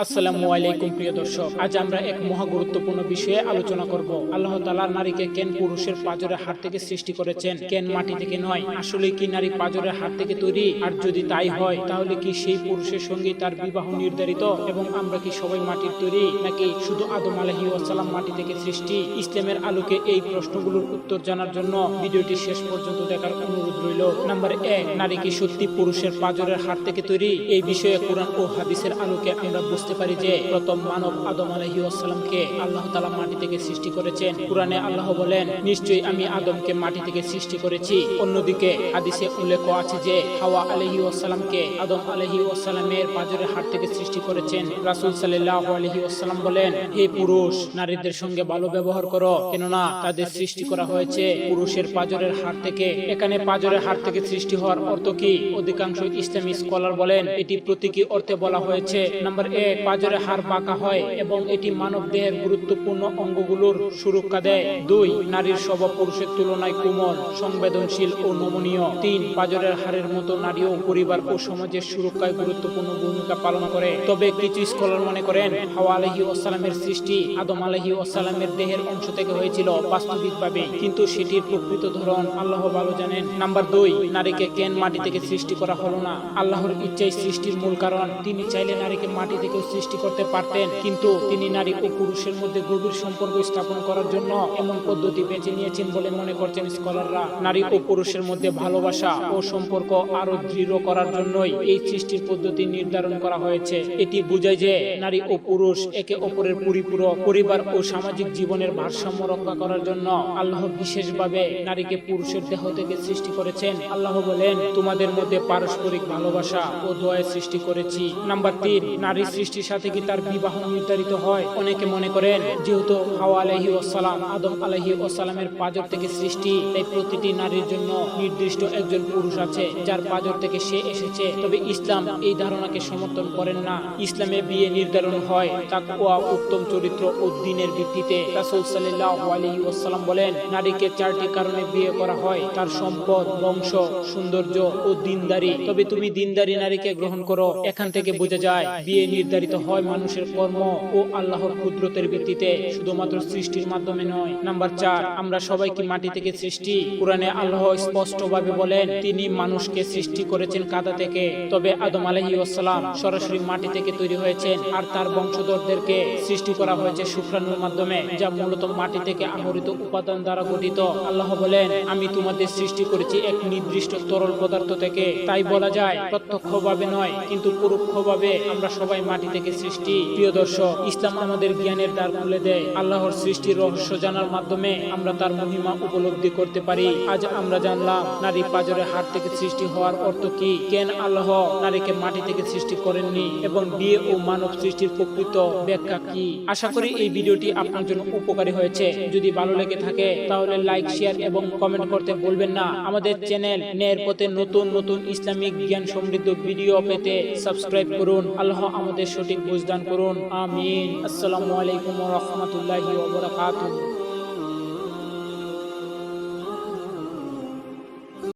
আসসালামু আলাইকুম প্রিয় দর্শক, আজ আমরা এক মহা গুরুত্বপূর্ণ বিষয়ে আলোচনা করব। আল্লাহ তাআলা নারীকে কেন পুরুষের পাঁজরের হাড় থেকে সৃষ্টি করেছেন, কেন মাটি থেকে নয়? আসলে কি নারী পাঁজরের হাড় থেকে তৈরি? আর যদি তাই হয়, তাহলে কি সেই পুরুষের সঙ্গে তার বিবাহ নির্ধারিত? এবং আমরা কি সবাই মাটির তৈরি, নাকি শুধু আদম আলাইহিস সালাম মাটি থেকে সৃষ্টি? ইসলামের আলোকে এই প্রশ্নগুলোর উত্তর জানার জন্য ভিডিওটি শেষ পর্যন্ত দেখার অনুরোধ রইল। নাম্বার 1, নারী কি সত্যি পুরুষের পাঁজরের হাড় থেকে তৈরি? এই বিষয়ে কোরআন ও হাদিসের আলোকে আমরা বুঝতে পারি যে প্রথম মানব আদম আলাইহিস সালামকে আল্লাহ তাআলা মাটি থেকে সৃষ্টি করেছেন। কুরআনে আল্লাহ বলেন, নিশ্চয়ই আমি আদমকে মাটি থেকে সৃষ্টি করেছি। অন্যদিকে হাদিসে উল্লেখ আছে যে হাওয়া আলাইহিস সালামকে আদম আলাইহিস সালামের পাঁজরের হাড় থেকে সৃষ্টি করেছেন। রাসূল সাল্লাল্লাহু আলাইহি ওয়াসাল্লাম বলেন, হে পুরুষ, নারীদের সঙ্গে ভালো ব্যবহার করো, কেননা তাদের সৃষ্টি করা হয়েছে পুরুষের পাঁজরের হাড় থেকে। এখানে পাঁজরের হাড় থেকে সৃষ্টি হওয়ার অর্থ কি? অধিকাংশ ইসলামী স্কলার বলেন এটি প্রতীকী অর্থে বলা হয়েছে। নাম্বার 1, পাঁজরের হাড় বাঁকা হয় এবং এটি মানব দেহের গুরুত্বপূর্ণ অঙ্গগুলোর সুরক্ষা দেয়। 2, নারীর স্বভাব পুরুষের তুলনায় কোমল, সংবেদনশীল ও নমনীয়। 3, পাঁজরের হাড়ের মতো নারীও পরিবার ও সমাজের সুরক্ষায় গুরুত্বপূর্ণ ভূমিকা পালন করে। তবে কিছু স্কলার মনে করেন হাওয়া আলাইহিস সালামের সৃষ্টি আদম আলাইহিস সালামের দেহের অংশ থেকে হয়েছিল বাস্তবিকভাবে, কিন্তু সেটির প্রকৃত ধরন আল্লাহ ভালো জানেন। নাম্বার 2, নারীকে কেন মাটি থেকে সৃষ্টি করা হলো না? আল্লাহর ইচ্ছাই সৃষ্টির মূল কারণ। তিনি চাইলে নারীকে মাটি থেকে সৃষ্টি করতে পারতেন, কিন্তু তিনি নারী ও পুরুষের মধ্যে গভীর সম্পর্ক স্থাপন করার জন্য এমন পদ্ধতি বেছে নিয়েছেন বলে মনে করছেন স্কলাররা। নারী ও পুরুষের মধ্যে ভালোবাসা ও সম্পর্ক আরো দৃঢ় করার জন্যই এই সৃষ্টির পদ্ধতি নির্ধারণ করা হয়েছে। এটি বোঝায় যে নারী ও পুরুষ একে অপরের পরিপূরক। পরিবার ও সামাজিক জীবনের ভারসাম্য রক্ষা করার জন্য আল্লাহ বিশেষভাবে নারীকে পুরুষের দেহ থেকে সৃষ্টি করেছেন। আল্লাহ বলেন, তোমাদের মধ্যে পারস্পরিক ভালোবাসা ও দয়া সৃষ্টি করেছি। নাম্বার 3, নারীর সৃষ্টির সাথে কি তার বিবাহ নির্ধারিত হয়? অনেকে মনে করেন যেহেতু হাওয়া আলাইহিস সালাম আদম আলাইহিস সালামের পাঁজর থেকে সৃষ্টি, তাই প্রতিটি নারীর জন্য নির্দিষ্ট একজন পুরুষ আছে যার পাঁজর থেকে সে এসেছে। তবে ইসলাম এই ধারণাকে সমর্থন করেন না। ইসলামে বিয়ে নির্ধারণ হয় তাকওয়া, উত্তম চরিত্র ও দ্বীনের ভিত্তিতে। রাসূল সাল্লাল্লাহু আলাইহি ওয়াসাল্লাম বলেন, নারীকে 4টি কারণে বিয়ে করা হয়: তার সম্পদ, বংশ, সৌন্দর্য ও দ্বীনদারি। তবে তুমি দ্বীনদারি নারীকে গ্রহণ করো। এখান থেকে বোঝা যায় বিয়ে নির্ধারিত হয় মানুষের কর্ম ও আল্লাহর কুদরতের ভিত্তিতে, শুধুমাত্র সৃষ্টির মাধ্যমে নয়। নাম্বার 4, আমরা সবাই কি মাটি থেকে সৃষ্টি? কুরআনে আল্লাহ স্পষ্টভাবে বলেন, তিনি মানুষকে সৃষ্টি করেছেন কাদা থেকে। তবে আদম আলাইহিস সালাম সরাসরি মাটি থেকে তৈরি হয়েছেন, আর তার বংশধরদেরকে সৃষ্টি করা হয়েছে শুক্রাণুর মাধ্যমে, যা মূলত মাটি থেকে আহরিত উপাদান দ্বারা গঠিত। আল্লাহ বলেন, আমি তোমাদের সৃষ্টি করেছি এক নির্দিষ্ট তরল পদার্থ থেকে। তাই বলা যায় প্রত্যক্ষভাবে নয়, কিন্তু পরোক্ষভাবে আমরা সবাই মাটি থেকে সৃষ্টি। প্রিয় দর্শক, ইসলাম আমাদের জ্ঞানের দ্বার খুলে দেয়। আল্লাহর সৃষ্টির রহস্য জানার মাধ্যমে আমরা তার মহিমা উপলব্ধি করতে পারি। আজ আমরা জানলাম নারী পাঁজরের হাড় থেকে সৃষ্টি হওয়ার অর্থ কি, কেন আল্লাহ নারীকে মাটি থেকে সৃষ্টি করেননি, এবং বিয়ে ও মানব সৃষ্টির প্রকৃত ব্যাখ্যা কি। আশা করি এই ভিডিওটি আপনার জন্য উপকারী হয়েছে। যদি ভালো লেগে থাকে তাহলে লাইক, শেয়ার এবং কমেন্ট করতে ভুলবেন না। আমাদের চ্যানেল ন্যায়ের পথে নতুন নতুন ইসলামিক জ্ঞান সমৃদ্ধ ভিডিও পেতে সাবস্ক্রাইব করুন। আল্লাহ আমাদের সঠিক বুঝদান করুন। আমিন। আসসালামু আলাইকুম ওয়া রাহমাতুল্লাহি ওয়া বারাকাতুহু।